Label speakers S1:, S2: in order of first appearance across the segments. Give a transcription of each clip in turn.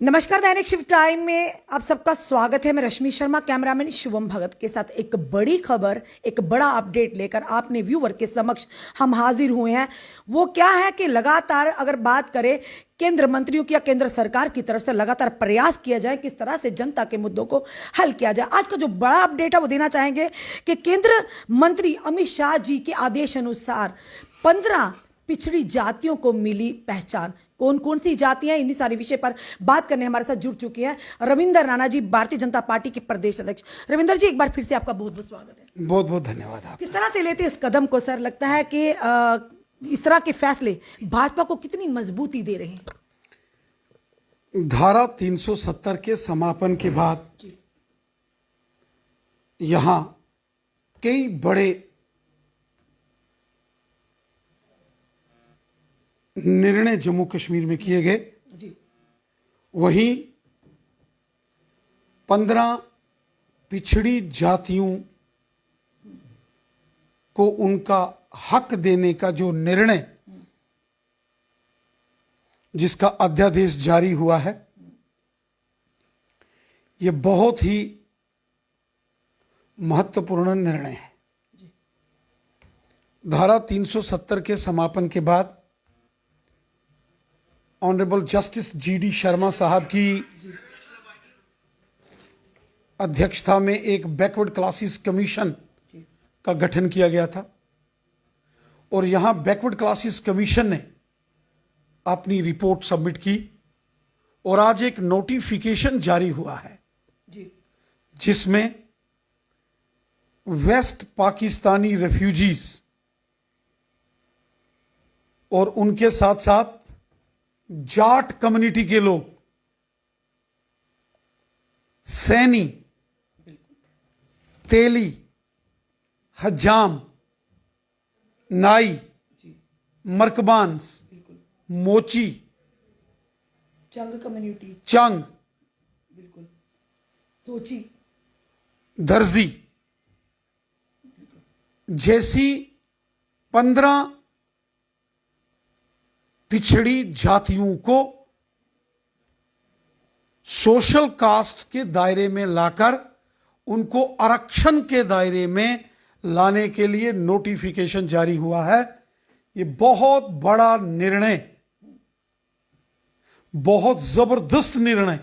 S1: नमस्कार, दैनिक shift time में आप सबका स्वागत है। मैं रश्मि शर्मा, कैमरामैन शुभम भगत के साथ एक बड़ी खबर, एक बड़ा अपडेट लेकर आपने व्यूअर के समक्ष हम हाजिर हुए हैं। वो क्या है कि लगातार अगर बात करें केंद्र मंत्रियों की या केंद्र सरकार की तरफ से लगातार प्रयास किया जाए किस तरह से जनता के मुद्दों को हल किया जाए। आज का जो बड़ा अपडेट है वो देना चाहेंगे कि केंद्र मंत्री अमित शाह जी के आदेश अनुसार 15 पिछड़ी जातियों को मिली पहचान। कौन कौन सी जातियां, इन्हीं सारे विषय पर बात करने हमारे साथ जुड़ चुकी हैं रविंदर राणा जी, भारतीय जनता पार्टी के प्रदेश अध्यक्ष। रविंदर जी, एक बार फिर से आपका बहुत बहुत स्वागत है।
S2: बहुत बहुत धन्यवाद। आप
S1: किस तरह से लेते इस कदम को सर? लगता है कि इस तरह के फैसले भाजपा को कितनी मजबूती दे रहे हैं?
S2: धारा 370 के समापन के बाद यहां कई बड़े निर्णय जम्मू कश्मीर में किए गए। वहीं 15 पिछड़ी जातियों को उनका हक देने का जो निर्णय, जिसका अध्यादेश जारी हुआ है, यह बहुत ही महत्वपूर्ण निर्णय है। धारा 370 के समापन के बाद ऑनरेबल जस्टिस जीडी शर्मा साहब की अध्यक्षता में एक बैकवर्ड क्लासेस कमीशन का गठन किया गया था और यहां बैकवर्ड क्लासेस कमीशन ने अपनी रिपोर्ट सबमिट की और आज एक नोटिफिकेशन जारी हुआ है जिसमें वेस्ट पाकिस्तानी रेफ्यूजीज और उनके साथ साथ जाट कम्युनिटी के लोग, सैनी, तेली, हजाम, नाई, मरकबांस, मोची,
S1: चंग कम्युनिटी,
S2: चंग,
S1: बिल्कुल, सोची,
S2: दर्जी जैसी 15 पिछड़ी जातियों को सोशल कास्ट के दायरे में लाकर उनको आरक्षण के दायरे में लाने के लिए नोटिफिकेशन जारी हुआ है। ये बहुत बड़ा निर्णय, बहुत जबरदस्त निर्णय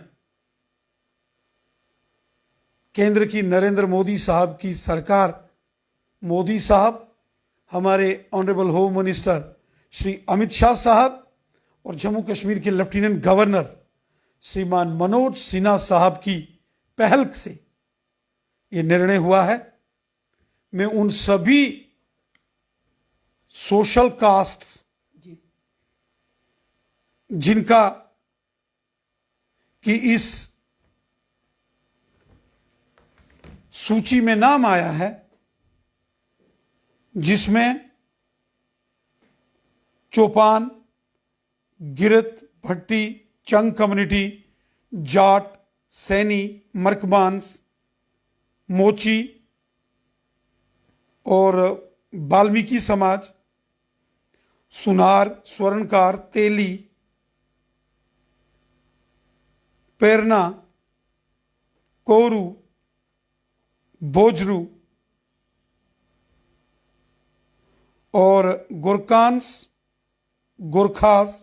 S2: केंद्र की नरेंद्र मोदी साहब की सरकार, मोदी साहब, हमारे honourable home minister Shri Amit Shah साहब और जम्मू कश्मीर के लेफ्टिनेंट गवर्नर श्रीमान मनोज सिन्हा साहब की पहल से यह निर्णय हुआ है। मैं उन सभी सोशल कास्ट जिनका कि इस सूची में नाम आया है, जिसमें चौपान, गिरत, भट्टी, चंग कम्युनिटी, जाट, सैनी, मरकबांस, मोची और वाल्मीकि समाज, सुनार, स्वर्णकार, तेली, पेरना, कोरू, बोजरू और गोरकांस, गोरखास,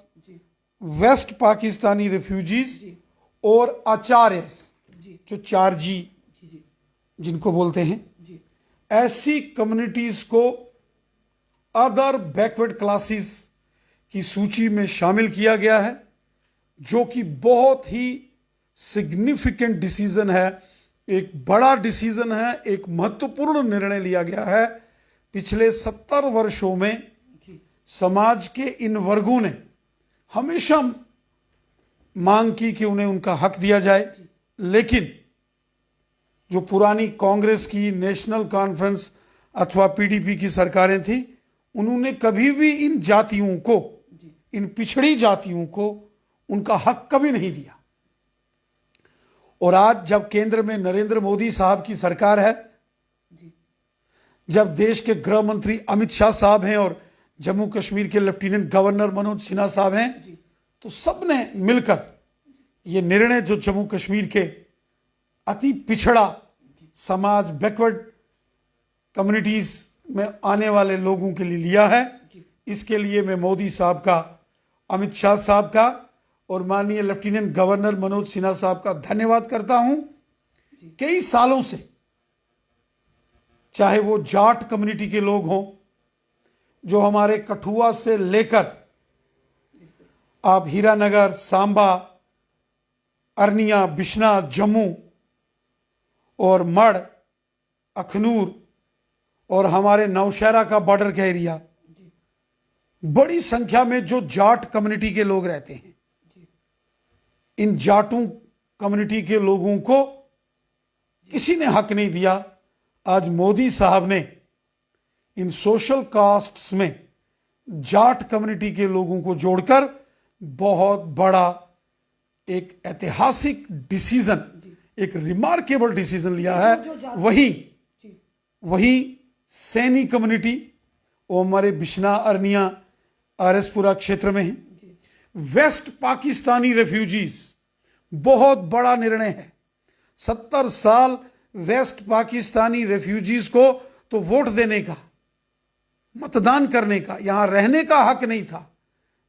S2: वेस्ट पाकिस्तानी रेफ्यूजीज और आचार्य, जो 4G जिनको बोलते हैं, ऐसी कम्युनिटीज को अदर बैकवर्ड क्लासेस की सूची में शामिल किया गया है, जो कि बहुत ही सिग्निफिकेंट डिसीजन है, एक बड़ा डिसीजन है, एक महत्वपूर्ण निर्णय लिया गया है। पिछले 70 वर्षों में समाज के इन वर्गों ने हमेशा मांग की कि उन्हें उनका हक दिया जाए, लेकिन जो पुरानी कांग्रेस की, नेशनल कॉन्फ्रेंस अथवा पीडीपी की सरकारें थी, उन्होंने कभी भी इन जातियों को, इन पिछड़ी जातियों को उनका हक कभी नहीं दिया। और आज जब केंद्र में नरेंद्र मोदी साहब की सरकार है, जब देश के गृह मंत्री अमित शाह साहब हैं और जम्मू कश्मीर के लेफ्टिनेंट गवर्नर मनोज सिन्हा साहब हैं, तो सबने मिलकर ये निर्णय जो जम्मू कश्मीर के अति पिछड़ा समाज, बैकवर्ड कम्युनिटीज में आने वाले लोगों के लिए लिया है, इसके लिए मैं मोदी साहब का, अमित शाह साहब का और माननीय लेफ्टिनेंट गवर्नर मनोज सिन्हा साहब का धन्यवाद करता हूं। कई सालों से, चाहे वो जाट कम्युनिटी के लोग हों, जो हमारे कठुआ से लेकर आप हीरानगर, सांबा, अरनिया, बिश्ना, जम्मू और मड़, अखनूर और हमारे नौशहरा का बॉर्डर का एरिया, बड़ी संख्या में जो जाट कम्युनिटी के लोग रहते हैं, इन जाटों कम्युनिटी के लोगों को किसी ने हक नहीं दिया। आज मोदी साहब ने इन सोशल कास्ट्स में जाट कम्युनिटी के लोगों को जोड़कर बहुत बड़ा एक ऐतिहासिक डिसीजन, एक रिमार्केबल डिसीजन लिया है। वही सैनी कम्युनिटी वो हमारे बिश्ना, अरनिया, आरएसपुरा क्षेत्र में है। वेस्ट पाकिस्तानी रेफ्यूजीज, बहुत बड़ा निर्णय है। 70 साल वेस्ट पाकिस्तानी रेफ्यूजीज को तो वोट देने का, मतदान करने का, यहां रहने का हक नहीं था।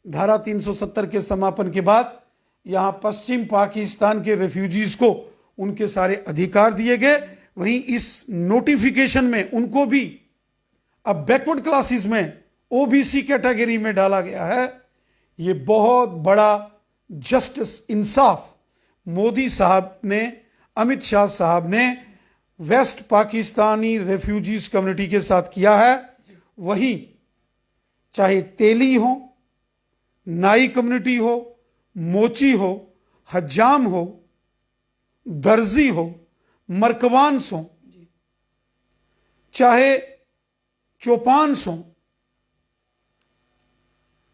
S2: धारा 370 के समापन के बाद यहां पश्चिम पाकिस्तान के रेफ्यूजीज को उनके सारे अधिकार दिए गए। वहीं इस नोटिफिकेशन में उनको भी अब बैकवर्ड क्लासेस में ओबीसी कैटेगरी में डाला गया है। ये बहुत बड़ा जस्टिस, इंसाफ मोदी साहब ने, अमित शाह साहब ने वेस्ट पाकिस्तानी रेफ्यूजीज कम्युनिटी के साथ किया है। वहीं चाहे तेली हो, नाई कम्युनिटी हो, मोची हो, हजाम हो, दर्जी हो, मरकवान्स हो, चाहे चौपान्स हो,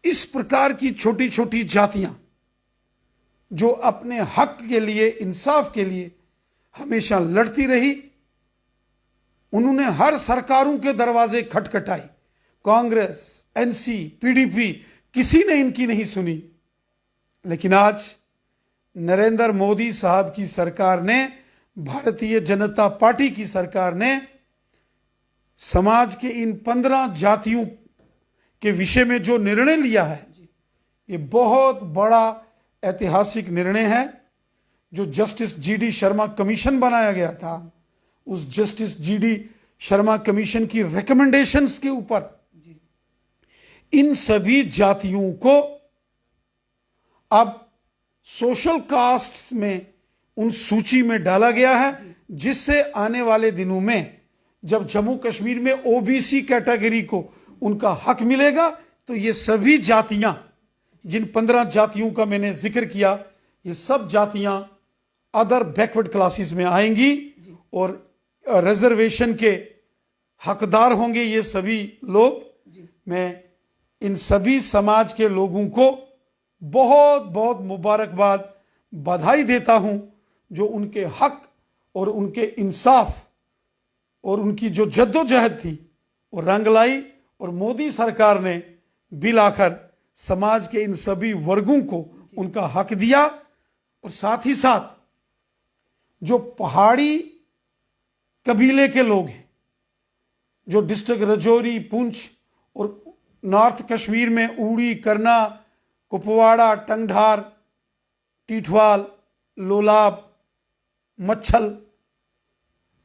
S2: इस प्रकार की छोटी छोटी जातियां जो अपने हक के लिए, इंसाफ के लिए हमेशा लड़ती रही, उन्होंने हर सरकारों के दरवाजे खटखटाए। कांग्रेस, एनसी, पीडीपी, किसी ने इनकी नहीं सुनी। लेकिन आज नरेंद्र मोदी साहब की सरकार ने, भारतीय जनता पार्टी की सरकार ने समाज के इन 15 जातियों के विषय में जो निर्णय लिया है, ये बहुत बड़ा ऐतिहासिक निर्णय है। जो जस्टिस जीडी शर्मा कमीशन बनाया गया था, उस जस्टिस जीडी शर्मा कमीशन की रिकमेंडेशंस के ऊपर इन सभी जातियों को अब सोशल कास्ट्स में उन सूची में डाला गया है, जिससे आने वाले दिनों में जब जम्मू कश्मीर में ओबीसी कैटेगरी को उनका हक मिलेगा, तो ये सभी जातियां, जिन 15 जातियों का मैंने जिक्र किया, ये सब जातियां अदर बैकवर्ड क्लासेस में आएंगी और रिजर्वेशन के हकदार होंगे ये सभी लोग। मैं इन सभी समाज के लोगों को बहुत बहुत मुबारकबाद, बधाई देता हूं, जो उनके हक और उनके इंसाफ और उनकी जो जद्दोजहद थी वो रंग लाई, और मोदी सरकार ने बिल आकर समाज के इन सभी वर्गों को उनका हक दिया। और साथ ही साथ जो पहाड़ी कबीले के लोग हैं, जो डिस्ट्रिक्ट राजौरी, पुंछ और नॉर्थ कश्मीर में उड़ी, करना, कुपवाड़ा, टंगधार, टीठवाल, लोलाब, मच्छल,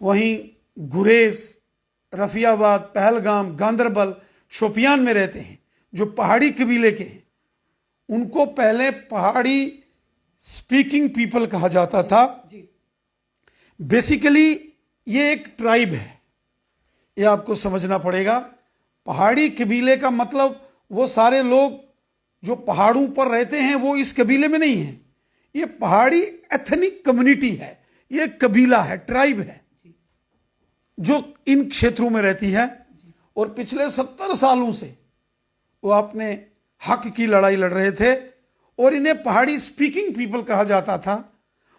S2: वहीं गुरेज, रफियाबाद, पहलगाम, गांदरबल, शोपियान में रहते हैं, जो पहाड़ी कबीले के हैं, उनको पहले पहाड़ी स्पीकिंग पीपल कहा जाता था। बेसिकली ये एक ट्राइब है, ये आपको समझना पड़ेगा। पहाड़ी कबीले का मतलब वो सारे लोग जो पहाड़ों पर रहते हैं वो इस कबीले में नहीं है। ये पहाड़ी एथनिक कम्युनिटी है, ये कबीला है, ट्राइब है, जो इन क्षेत्रों में रहती है और पिछले 70 सालों से वो अपने हक की लड़ाई लड़ रहे थे। और इन्हें पहाड़ी स्पीकिंग पीपल कहा जाता था,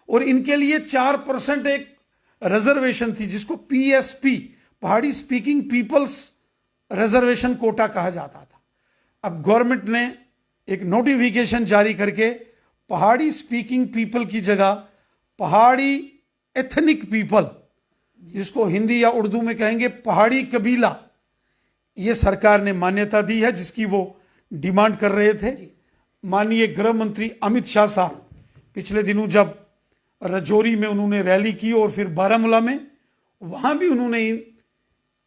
S2: और इनके लिए 4% एक रिजर्वेशन थी, जिसको पीएसपी, पहाड़ी स्पीकिंग पीपल्स रिजर्वेशन कोटा कहा जाता था। अब गवर्नमेंट ने एक नोटिफिकेशन जारी करके पहाड़ी स्पीकिंग पीपल की जगह पहाड़ी एथनिक पीपल, जिसको हिंदी या उर्दू में कहेंगे पहाड़ी कबीला, ये सरकार ने मान्यता दी है, जिसकी वो डिमांड कर रहे थे। माननीय गृह मंत्री अमित शाह साहब पिछले दिनों जब राजौरी में उन्होंने रैली की और फिर बारामूला में, वहां भी उन्होंने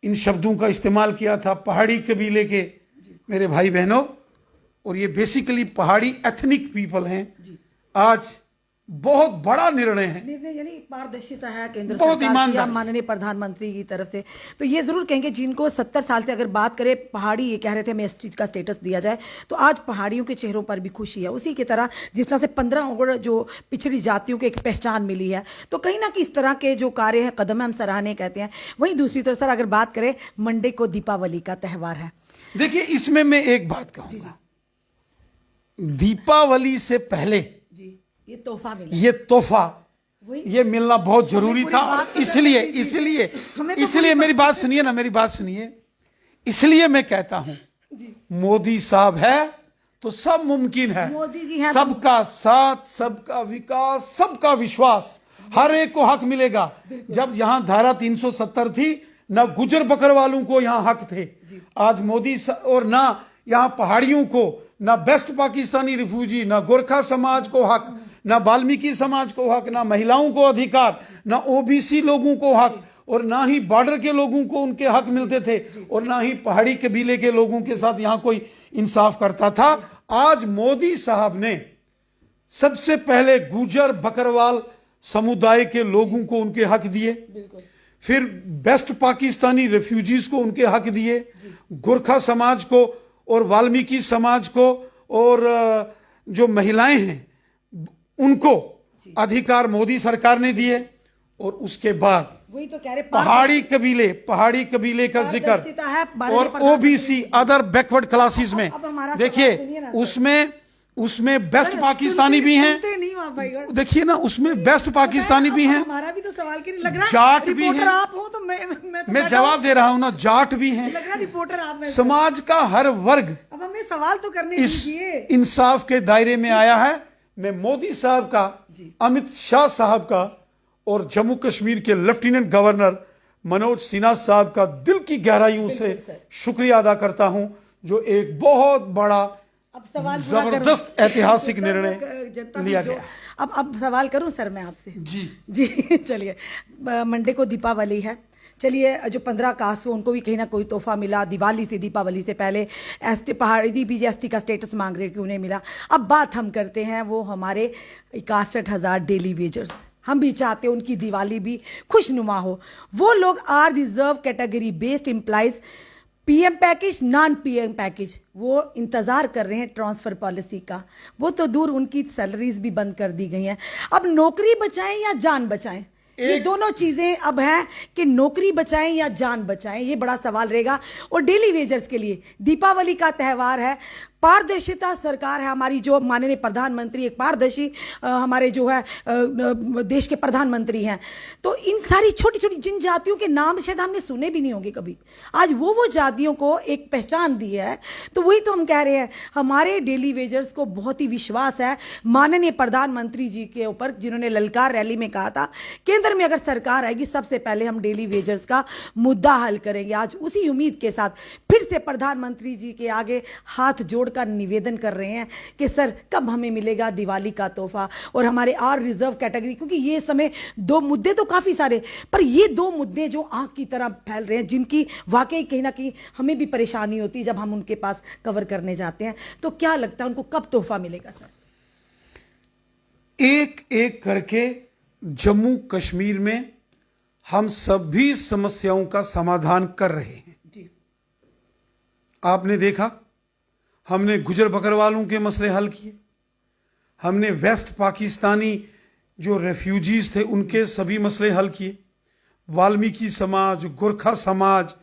S2: इन शब्दों का इस्तेमाल किया था, पहाड़ी कबीले के मेरे भाई बहनों। और ये बेसिकली पहाड़ी एथनिक पीपल हैं। आज बहुत बड़ा निर्णय है,
S1: निर्णय यानी पारदर्शिता है केंद्र
S2: बहुत
S1: सरकार की
S2: ईमानदारी।
S1: या माननीय प्रधानमंत्री की तरफ से। तो ये जरूर कहेंगे जिनको 70 साल से अगर बात करें पहाड़ी, ये कह रहे थे हमें एसटी का स्टेटस दिया जाए, तो आज पहाड़ियों के चेहरों पर भी खुशी है। उसी की तरह जिस तरह से 15 और जो पिछड़ी जातियों को एक पहचान मिली है, तो कहीं ना कहीं इस तरह के जो कार्य है कदम हम सराहनीय कहते हैं। वहीं दूसरी तरफ सर अगर बात करें, मंडे को दीपावली का त्यौहार है।
S2: देखिए इसमें मैं एक बात कहूंगा, दीपावली से पहले
S1: जी ये तोहफा मिला,
S2: ये तोहफा
S1: वही
S2: ये मिलना बहुत जरूरी
S1: पूरी
S2: था।
S1: बात तो
S2: इसलिए
S1: करनी थी।
S2: इसलिए
S1: हमें तो
S2: इसलिए मेरी बात सुनिए ना, मेरी बात सुनिए। इसलिए मैं कहता हूं मोदी साहब है तो सब मुमकिन है।
S1: मोदी जी हैं तो-
S2: सबका साथ, सबका विकास, सबका विश्वास, हर एक को हक मिलेगा। जब यहां धारा 370 थी, ना गुजर बकरवालों को यहां हक थे। आज मोदी और ना यहां पहाड़ियों को, ना बेस्ट पाकिस्तानी रिफ्यूजी, ना गोरखा समाज को हक, ना वाल्मीकि समाज को हक, ना महिलाओं को अधिकार, ना ओबीसी लोगों को हक, और ना ही बॉर्डर के लोगों को उनके हक मिलते थे, और ना ही पहाड़ी कबीले के लोगों के साथ यहां कोई इंसाफ करता था। आज मोदी साहब ने सबसे पहले गुजर बकरवाल समुदाय के लोगों को उनके हक दिए, फिर बेस्ट पाकिस्तानी रेफ्यूजीज को उनके हक दिए, गोरखा समाज को और वाल्मीकि समाज को, और जो महिलाएं हैं उनको अधिकार मोदी सरकार ने दिए। और उसके बाद
S1: वही तो कह रहे
S2: पहाड़ी कबीले का जिक्र,
S1: पारदर्शिता है,
S2: और ओबीसी अदर बैकवर्ड क्लासेस में
S1: अब हमारा सवाल
S2: देखिए
S1: सुनिए ना,
S2: उसमें बेस्ट पाकिस्तानी भी हैं।
S1: सुनते नहीं आप भाई।
S2: देखिए ना, उसमें बेस्ट पाकिस्तानी भी हैं,
S1: हमारा भी तो सवाल क्यों नहीं लग रहा?
S2: जाट भी
S1: रिपोर्टर
S2: हैं।
S1: आप हो तो मैं तो
S2: मैं
S1: बैठा
S2: जवाब
S1: हूं।
S2: दे रहा हूं ना, जाट भी हैं।
S1: लग रहा रिपोर्टर आप में से।
S2: समाज का हर वर्ग
S1: अब हमें सवाल तो करने
S2: इस
S1: दीजिए।
S2: इंसाफ के दायरे में आया है। मैं मोदी साहब का, अमित शाह साहब का और जम्मू कश्मीर के लेफ्टिनेंट गवर्नर मनोज सिन्हा साहब का दिल की गहराइयों से शुक्रिया अदा करता हूं, जो एक बहुत बड़ा
S1: अब सवाल पूरा करूं।
S2: जबरदस्त ऐतिहासिक
S1: सर,
S2: निर्णय
S1: जनता
S2: लिया
S1: जो-
S2: गया।
S1: अब सवाल करूं सर मैं आपसे?
S2: जी
S1: जी चलिए, मंडे को दीपावली है। चलिए, जो 15 कास्ट हो उनको भी कहीं ना कोई तोहफा मिला। दिवाली से, दीपावली से पहले एसटी पहाड़ी बीजीएसटी का स्टेटस मांग रहे क्यों नहीं मिला। अब बात हम करते हैं वो हमारे 61,000 डेली वेजर्स। हम भी चाहते हैं उनकी दिवाली भी खुशनुमा हो। वो लोग are reserve category based employees, PM package, non PM package, वो इंतजार कर रहे हैं ट्रांसफर पॉलिसी का। वो तो दूर, उनकी सैलरीज भी बंद कर दी गई हैं। अब नौकरी बचाएं या जान बचाएं, ये दोनों चीजें अब हैं कि नौकरी बचाएं या जान बचाएं, ये बड़ा सवाल रहेगा। और डेली वेजर्स के लिए दीपावली का त्यौहार है, पारदर्शिता सरकार है हमारी, जो माननीय प्रधानमंत्री एक पारदर्शी हमारे जो है देश के प्रधानमंत्री हैं। तो इन सारी छोटी छोटी जिन जातियों के नाम शायद हमने सुने भी नहीं होंगे कभी, आज वो जातियों को एक पहचान दी है। तो वही तो हम कह रहे हैं, हमारे डेली वेजर्स को बहुत ही विश्वास है माननीय प्रधानमंत्री जी के ऊपर, जिन्होंने ललकार रैली में कहा था केंद्र में अगर सरकार आएगी सबसे पहले हम डेली वेजर्स का मुद्दा हल करेंगे। आज उसी उम्मीद के साथ फिर से प्रधानमंत्री जी के आगे हाथ जोड़ का निवेदन कर रहे हैं कि सर कब हमें मिलेगा दिवाली का तोहफा। और हमारे आर रिजर्व कैटेगरी, क्योंकि ये समय दो मुद्दे तो काफी सारे, पर ये दो मुद्दे जो आग की तरह फैल रहे हैं, जिनकी वाकई कहीं ना कहीं हमें भी परेशानी होती है जब हम उनके पास कवर करने जाते हैं। तो क्या लगता है उनको कब तोहफा मिलेगा सर?
S2: एक एक करके जम्मू कश्मीर में हम सभी समस्याओं का समाधान कर रहे हैं।
S1: जी,
S2: आपने देखा, हमने गुजर बकरवालों के मसले हल किए, हमने वेस्ट पाकिस्तानी जो रेफ्यूजीज थे उनके सभी मसले हल किए, वाल्मीकि समाज, गोरखा समाज,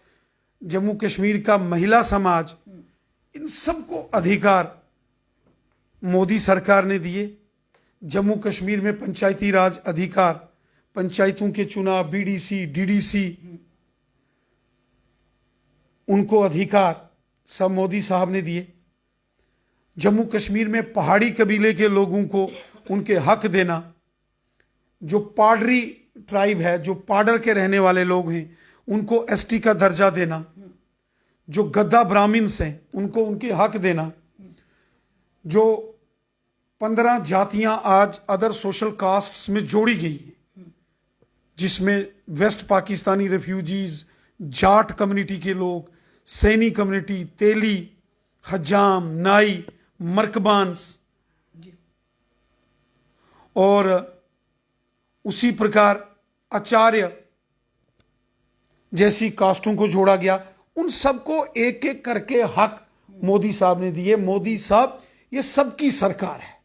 S2: जम्मू कश्मीर का महिला समाज, इन सबको अधिकार मोदी सरकार ने दिए। जम्मू कश्मीर में पंचायती राज अधिकार, पंचायतों के चुनाव, बीडीसी, डीडीसी, उनको अधिकार सब मोदी साहब ने दिए। जम्मू कश्मीर में पहाड़ी कबीले के लोगों को उनके हक देना, जो पाडरी ट्राइब है, जो पाडर के रहने वाले लोग हैं, उनको एसटी का दर्जा देना, जो गद्दा ब्राह्मण्स हैं उनको उनके हक देना, जो 15 जातियां आज अदर सोशल कास्ट्स में जोड़ी गई हैं, जिसमें west Pakistani refugees, Jat community के लोग, सैनी कम्युनिटी, तेली, हजाम, नाई, मरकबांस, और उसी प्रकार आचार्य जैसी कास्टों को जोड़ा गया। उन सबको एक एक करके हक मोदी साहब ने दिए। मोदी साहब, ये सबकी सरकार है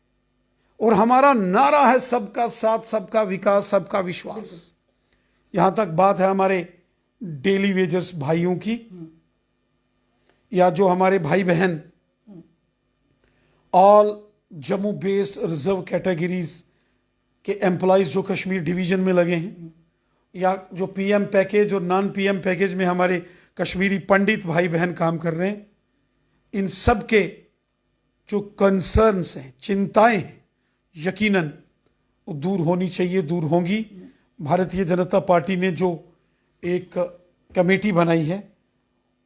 S2: और हमारा नारा है सबका साथ, सबका विकास, सबका विश्वास। यहां तक बात है हमारे डेली वेजर्स भाइयों की, या जो हमारे भाई बहन all Jammu based reserve categories के एम्प्लॉयज जो कश्मीर डिवीजन में लगे हैं, या जो पीएम पैकेज और नॉन पीएम पैकेज में हमारे कश्मीरी पंडित भाई बहन काम कर रहे हैं, इन सब के जो कंसर्न्स हैं, चिंताएं हैं, यकीनन वो दूर होनी चाहिए, दूर होंगी। भारतीय जनता पार्टी ने जो एक कमेटी बनाई है,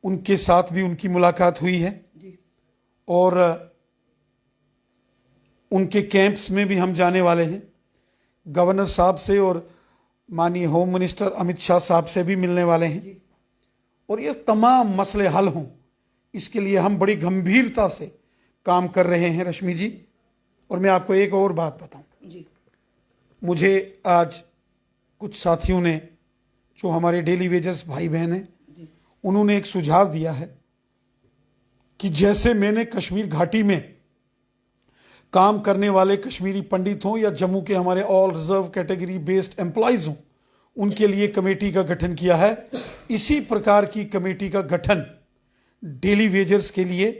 S2: उनके साथ भी उनकी मुलाकात हुई है और उनके कैंप्स में भी हम जाने वाले हैं। गवर्नर साहब से और माननीय होम मिनिस्टर अमित शाह साहब से भी मिलने वाले हैं और ये तमाम मसले हल हों, इसके लिए हम बड़ी गंभीरता से काम कर रहे हैं रश्मि जी। और मैं आपको एक और बात बताऊं जी, मुझे आज कुछ साथियों ने, जो हमारे डेली वेजर्स भाई बहन हैं, उन्होंने एक सुझाव दिया है कि जैसे मैंने कश्मीर घाटी में काम करने वाले कश्मीरी पंडित हों या जम्मू के हमारे all reserve category based employees हों, उनके लिए कमेटी का गठन किया है, इसी प्रकार की कमेटी का गठन डेली वेजर्स के लिए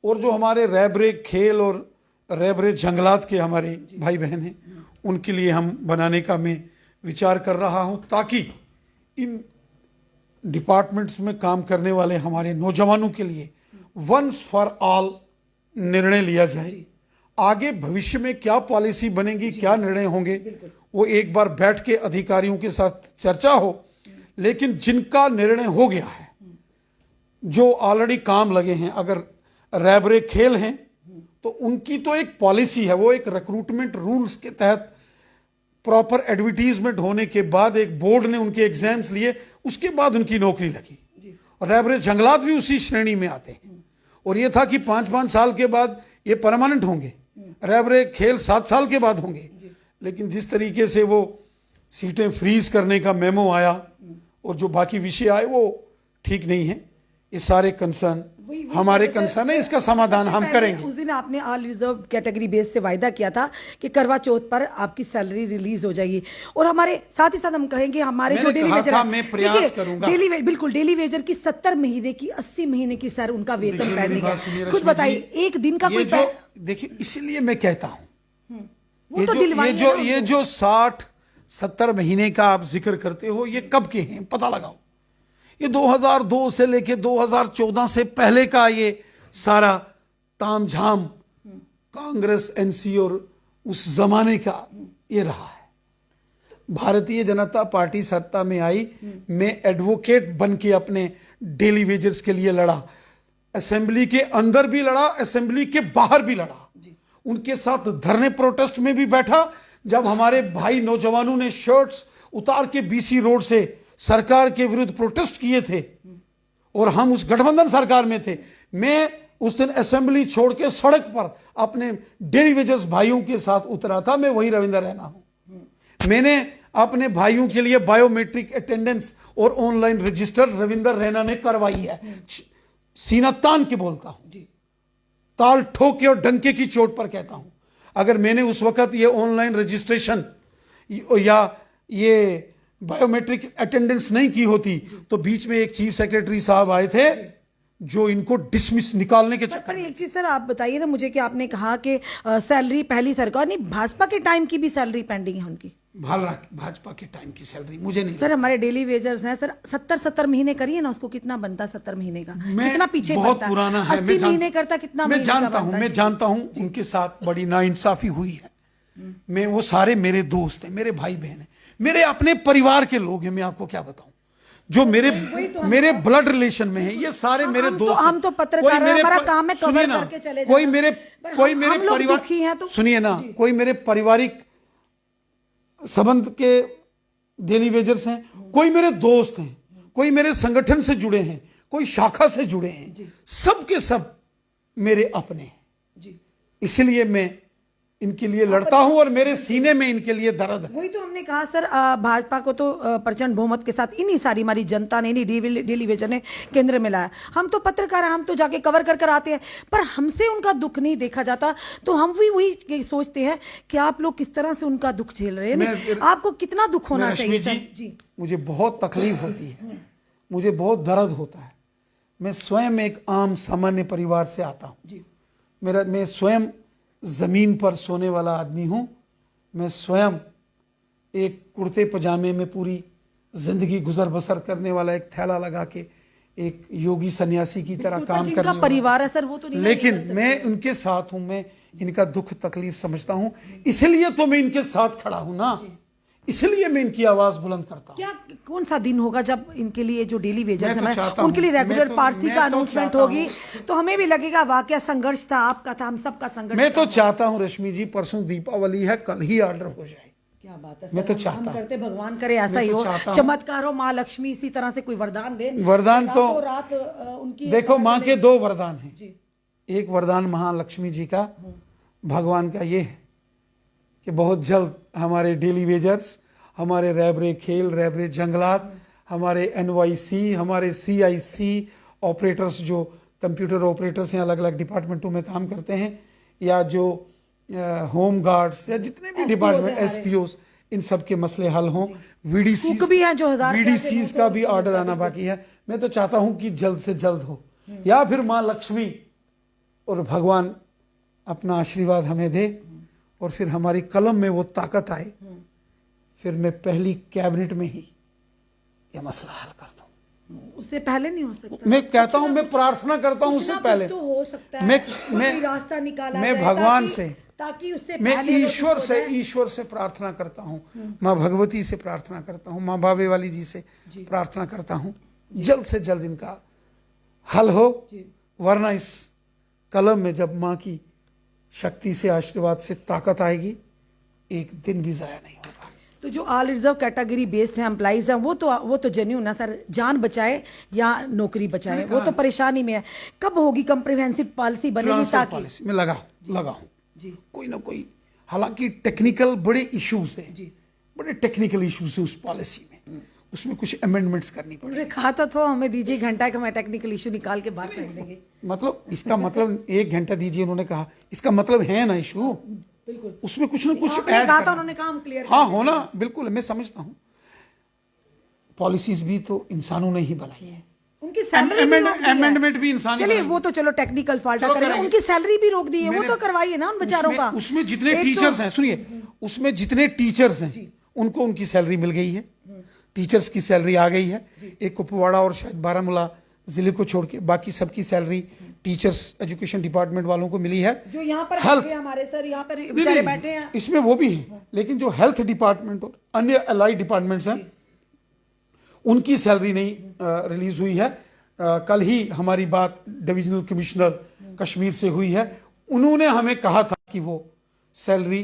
S2: और जो हमारे रैबरे खेल और रैबरे जंगलात के हमारे भाई बहन हैं, उनके लिए हम बनाने का मैं विचार कर रहा हूं, ताकि इन डिपार्टमेंट्स में काम करने वाले हमारे नौजवानों के लिए वंस फॉर ऑल निर्णय लिया जाए। आगे भविष्य में क्या पॉलिसी बनेगी, क्या निर्णय होंगे, वो एक बार बैठ के अधिकारियों के साथ चर्चा हो। लेकिन जिनका निर्णय हो गया है, जो ऑलरेडी काम लगे हैं, अगर रैबरे खेल हैं तो उनकी तो एक पॉलिसी है, वो एक रिक्रूटमेंट रूल्स के तहत प्रॉपर एडवर्टीजमेंट होने के बाद एक बोर्ड ने उनके एग्जाम्स लिए, उसके बाद उनकी नौकरी लगी। और रैबरे जंगलात भी उसी श्रेणी में आते हैं। और ये था कि 5-5 साल के बाद ये परमानेंट होंगे, रैबरे खेल 7 साल के बाद होंगे। लेकिन जिस तरीके से वो सीटें फ्रीज करने का मेमो आया और जो बाकी विषय आए, वो ठीक नहीं है। ये सारे कंसर्न हमारे कंसर्न है, इसका समाधान हम करेंगे।
S1: उस दिन आपने ऑल रिजर्व कैटेगरी बेस से वायदा किया था कि करवा चौथ पर आपकी सैलरी रिलीज हो जाएगी। और हमारे साथ ही साथ हम कहेंगे हमारे जो डेली वेजर,
S2: मैं प्रयास करूंगा,
S1: बिल्कुल डेली वेजर की 70 महीने की 80 महीने की सर उनका वेतन पेंडिंग है। कुछ बताइए, एक दिन का कोई
S2: देखिए, इसीलिए मैं कहता हूं, ये जो 60-70 महीने का आप जिक्र करते हो, ये कब के हैं पता लगाओ। ये 2002 से लेके 2014 से पहले का ये सारा तामझाम कांग्रेस, एनसी और उस जमाने का ये रहा है। भारतीय जनता पार्टी सत्ता में आई, मैं एडवोकेट बन के अपने डेली वेजर्स के लिए लड़ा, असेंबली के अंदर भी लड़ा, असेंबली के बाहर भी लड़ा, उनके साथ धरने प्रोटेस्ट में भी बैठा। जब हमारे भाई नौजवानों ने शर्ट्स उतार के बीसी रोड से सरकार के विरुद्ध प्रोटेस्ट किए थे और हम उस गठबंधन सरकार में थे, मैं उस दिन असेंबली छोड़ के सड़क पर अपने डेली वेजर्स भाइयों के साथ उतरा था। मैं वही रविंदर रैना हूं। मैंने अपने भाइयों के लिए बायोमेट्रिक अटेंडेंस और ऑनलाइन रजिस्टर रविंदर रैना ने करवाई है। सीना तान के बोलता हूं, ताल ठोक के और डंके की चोट पर कहता हूं, अगर मैंने उस वक्त ये ऑनलाइन रजिस्ट्रेशन या ये बायोमेट्रिक अटेंडेंस नहीं की होती, तो बीच में एक चीफ सेक्रेटरी साहब आए थे जो इनको डिसमिस निकालने के चक्कर
S1: पर एक चीज सर आप बताइए ना मुझे कि आपने कहा कि सैलरी पहली सरकार नहीं, भाजपा के टाइम की भी सैलरी पेंडिंग है उनकी।
S2: भाजपा के टाइम की सैलरी मुझे नहीं।
S1: सर हमारे डेली वेजर्स हैं सर, 70 महीने करिए ना, उसको कितना बनता 70 महीने का,
S2: मैं
S1: कितना पीछे
S2: बहुत
S1: बनता
S2: पुराना है,
S1: 80 महीने करता कितना
S2: मैं
S1: महीने का
S2: जानता हूं,
S1: बनता?
S2: मैं जानता हूं उनके साथ बड़ी नाइंसाफी हुई है। मैं वो सारे मेरे दोस्त हैं, मेरे भाई बहन हैं, मेरे अपने परिवार के लोग हैं। मैं आपको क्या बताऊं, जो मेरे ब्लड रिलेशन में है, ये सारे मेरे दोस्त
S1: हम तो पत्रकार हैं, हमारा काम है कवर करके चले जाना।
S2: कोई मेरे परिवार,
S1: दुखी हैं तो
S2: सुनिए ना, कोई मेरे पारिवारिक संबंध के डेली वेजर्स हैं, कोई मेरे दोस्त हैं, कोई मेरे संगठन से जुड़े हैं, कोई शाखा से जुड़े हैं, सब के सब मेरे अपने हैं। इसलिए मैं इनके लिए लड़ता हूं और मेरे सीने में इनके लिए दर्द है।
S1: वही तो हमने कहा सर, भाजपा को तो प्रचंड बहुमत के साथ इन्हीं सारी हमारी जनता ने, इन्हीं डेली वेजर ने केंद्र में लाया। हम तो पत्रकार हैं, हम तो जाके कवर कर आते हैं, पर हमसे उनका दुख नहीं देखा जाता, तो हम भी वही सोचते हैं कि आप लोग किस तरह से उनका दुख झेल रहे हैं। आपको कितना दुख होना चाहिए
S2: जी, मुझे बहुत तकलीफ होती है, मुझे बहुत दर्द होता है। मैं स्वयं एक आम सामान्य परिवार से आता हूं। मैं स्वयं जमीन पर सोने वाला आदमी हूं। मैं स्वयं एक कुर्ते पजामे में पूरी जिंदगी गुजर बसर करने वाला, एक थैला लगा के एक योगी सन्यासी की तरह काम करने वाला
S1: परिवार है सर, वो तो नहीं,
S2: लेकिन मैं उनके साथ हूं, मैं इनका दुख तकलीफ समझता हूं, इसलिए तो मैं इनके साथ खड़ा हूं ना, इसलिए मैं इनकी आवाज बुलंद करता हूं।
S1: क्या कौन सा दिन होगा जब इनके लिए जो डेली वेजर्स
S2: मैं
S1: हैं
S2: तो
S1: उनके लिए रेगुलर पारसी का
S2: तो
S1: अनाउंसमेंट होगी, तो हमें भी लगेगा वाकया संघर्ष था, आपका था, हम सबका संघर्ष।
S2: मैं तो चाहता हूं रश्मि जी, परसों दीपावली है, कल ही ऑर्डर हो जाए।
S1: क्या बात है,
S2: मैं तो चाहता हूं,
S1: करते भगवान करे ऐसा ही हो, चमत्कार हो, माँ लक्ष्मी इसी तरह से कोई वरदान दे।
S2: वरदान तो
S1: रात उनकी
S2: देखो, माँ के दो वरदान हैं। एक वरदान महालक्ष्मी जी का, भगवान का ये है कि बहुत जल्द हमारे डेली वेजर्स, हमारे रैबरे खेल, रैबरे जंगलात, हमारे NYC, हमारे CIC ऑपरेटर्स, जो कंप्यूटर ऑपरेटर्स हैं, अलग अलग डिपार्टमेंटों में काम करते हैं, या जो होम गार्ड्स या जितने भी डिपार्टमेंट, SPOs, इन सब के मसले हल हों। VDCs का भी ऑर्डर आना बाकी है। मैं तो चाहता हूं कि जल्द से जल्द हो, या फिर माँ लक्ष्मी और भगवान अपना आशीर्वाद हमें दे और फिर हमारी कलम में वो ताकत आए, फिर मैं पहली कैबिनेट में ही यह मसला हल करता हूं।
S1: उससे पहले नहीं हो सकता।
S2: मैं कहता हूं, मैं प्रार्थना करता हूं उससे पहले
S1: तो हो सकता है,
S2: मैं
S1: रास्ता निकाला
S2: मैं भगवान से,
S1: ताकि उससे
S2: मैं ईश्वर से प्रार्थना करता हूं, माँ भगवती से प्रार्थना करता हूं, माँ बाबे वाली जी से प्रार्थना करता हूं, जल्द से जल्द इनका हल हो, वरना इस कलम में जब माँ की शक्ति से, आशीर्वाद से ताकत आएगी, एक दिन भी जाया नहीं होगा।
S1: तो जो ऑल रिजर्व कैटेगरी बेस्ड है एम्प्लॉइज हैं, वो तो जेन्युइन है सर, जान बचाए या नौकरी बचाए, वो तो परेशानी में है। कब होगी कम्प्रिहेंसिव पॉलिसी बनेगी? ताकि
S2: मैं लगाऊं जी, कोई ना कोई, हालांकि टेक्निकल बड़े इश्यूज हैं, बड़े टेक्निकल इश्यूज है उस पॉलिसी में, उसमें कुछ अमेंडमेंट्स करनी पड़ेगी।
S1: कहा तो हमें दीजिए घंटा का, मैं टेक्निकल इशू निकाल के बात कर देंगे।
S2: मतलब इसका मतलब 1 घंटा दीजिए, उन्होंने कहा, इसका मतलब है ना इशू,
S1: बिल्कुल
S2: उसमें कुछ ना कुछ
S1: ऐड कहा था, उन्होंने काम क्लियर,
S2: हाँ होना, बिल्कुल मैं समझता हूँ। पॉलिसीज भी तो इंसानों ने ही बनाई है,
S1: उनकी सैलरी
S2: अमेंडमेंट भी इंसान,
S1: चलिए वो तो चलो टेक्निकल फॉल्ट करेंगे, उनकी सैलरी भी रोक दी है, वो तो करवाइए ना उन बेचारों का।
S2: उसमें जितने टीचर्स हैं, सुनिए, उसमें जितने टीचर्स हैं उनको उनकी सैलरी मिल गई है, टीचर्स की सैलरी आ गई है। एक कुपवाड़ा और शायद बारामूला जिले को छोड़ के बाकी सबकी सैलरी टीचर्स एजुकेशन डिपार्टमेंट वालों को मिली है।
S1: जो यहाँ पर हमारे सर यहाँ पर बेचारे बैठे हैं,
S2: इसमें वो भी है, लेकिन जो हेल्थ डिपार्टमेंट और अन्य अलाइड डिपार्टमेंट्स हैं, उनकी सैलरी नहीं रिलीज हुई है। कल ही हमारी बात डिविजनल कमिश्नर कश्मीर से हुई है, उन्होंने हमें कहा था कि वो सैलरी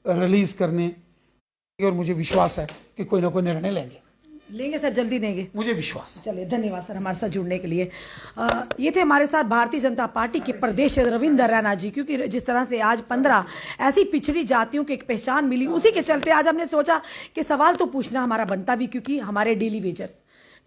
S2: रिलीज करने, और मुझे विश्वास है कि कोई ना कोई निर्णय लेंगे
S1: सर, जल्दी लेंगे,
S2: मुझे विश्वास है।
S1: चलिए धन्यवाद सर हमारे साथ जुड़ने के लिए। ये थे हमारे साथ भारतीय जनता पार्टी के प्रदेश रविंदर रैना जी, क्योंकि जिस तरह से आज 15 ऐसी पिछड़ी जातियों की एक पहचान मिली, उसी के चलते आज हमने सोचा कि सवाल तो पूछना हमारा बनता भी, क्योंकि हमारे डेली वेजर्स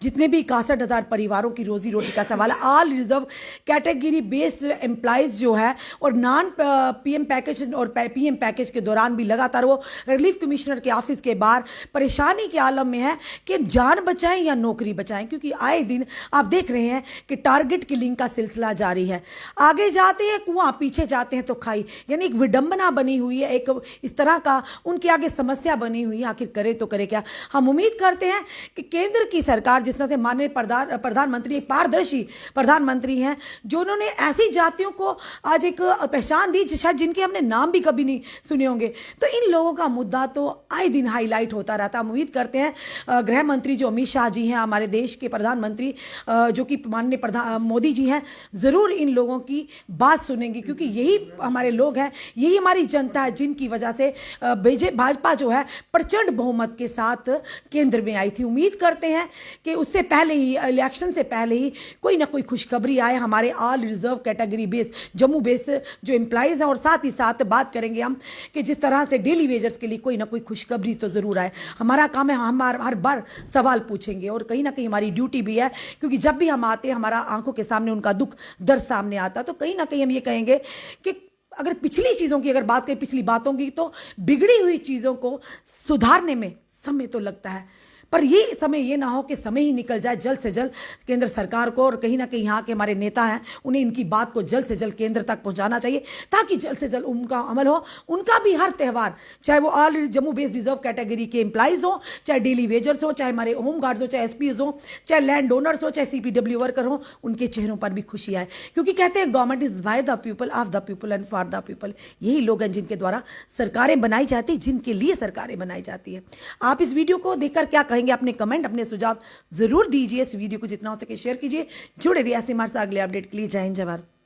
S1: जितने भी 61,000 परिवारों की रोजी रोटी का सवाल है, all reserve category based employees जो है और नॉन पीएम पैकेज और पीएम पैकेज के दौरान भी लगातार वो रिलीफ कमिश्नर के ऑफिस के बाहर परेशानी के आलम में है कि जान बचाएं या नौकरी बचाएं, क्योंकि आए दिन आप देख रहे हैं कि टारगेट किलिंग का सिलसिला जारी है। आगे जाते हैं कुआं, पीछे जाते हैं तो खाई, यानी एक विडंबना बनी हुई है, एक इस तरह का उनके आगे समस्या बनी हुई है। आखिर करे तो करे क्या। हम उम्मीद करते हैं कि केंद्र की सरकार, जिस तरह से माननीय प्रधानमंत्री एक पारदर्शी प्रधानमंत्री हैं, जो उन्होंने ऐसी जातियों को आज एक पहचान दी शायद जिनके हमने नाम भी कभी नहीं सुने होंगे, तो इन लोगों का मुद्दा तो आए दिन हाईलाइट होता रहता। हम उम्मीद करते हैं गृह मंत्री जो अमित शाह जी हैं, हमारे देश के प्रधानमंत्री जो कि माननीय मोदी जी हैं, जरूर इन लोगों की बात सुनेंगे, क्योंकि यही हमारे लोग हैं, यही हमारी जनता है, जिनकी वजह से भाजपा जो है प्रचंड बहुमत के साथ केंद्र में आई थी। उम्मीद करते हैं कि उससे पहले ही, इलेक्शन से पहले ही कोई ना कोई खुशखबरी आए हमारे all reserve category base Jammu base जो एम्प्लॉयज हैं, और साथ ही साथ बात करेंगे हम कि जिस तरह से डेली वेजर्स के लिए कोई ना कोई खुशखबरी तो जरूर आए। हमारा काम है, हम हर बार सवाल पूछेंगे और कहीं ना कहीं हमारी ड्यूटी भी है, क्योंकि जब भी हम आते हैं हमारा आंखों के सामने उनका दुख दर्द सामने आता, तो कहीं ना कहीं हम ये कहेंगे कि अगर पिछली चीज़ों की अगर बात करें, पिछली बातों की, तो बिगड़ी हुई चीज़ों को सुधारने में समय तो लगता है, पर ये समय ये ना हो कि समय ही निकल जाए। जल्द से जल्द केंद्र सरकार को और कहीं ना कहीं यहाँ के हमारे नेता हैं, उन्हें इनकी बात को जल्द से जल्द केंद्र तक पहुँचाना चाहिए, ताकि जल्द से जल्द उनका अमल हो। उनका भी हर त्यौहार, चाहे वो all Jammu based reserve category के एम्प्लॉइज हो, चाहे डेली वेजर्स हो, चाहे हमारे होम गार्ड्स हो, चाहे एसपीज हो, चाहे लैंड ओनर्स हो, चाहे सीपीडब्ल्यू वर्कर हो, उनके चेहरों पर भी खुशी आए, क्योंकि कहते हैं government is by the people, of the people and for the people. यही लोग हैं जिनके द्वारा सरकारें बनाई जाती, जिनके लिए सरकारें बनाई जाती है। आप इस वीडियो को देखकर क्या कहेंगे? अपने कमेंट, अपने सुझाव जरूर दीजिए। इस वीडियो को जितना हो सके शेयर कीजिए। जुड़े रहिए ऐसे हमारे साथ अगले अपडेट के लिए। जय हिंद, जय भारत।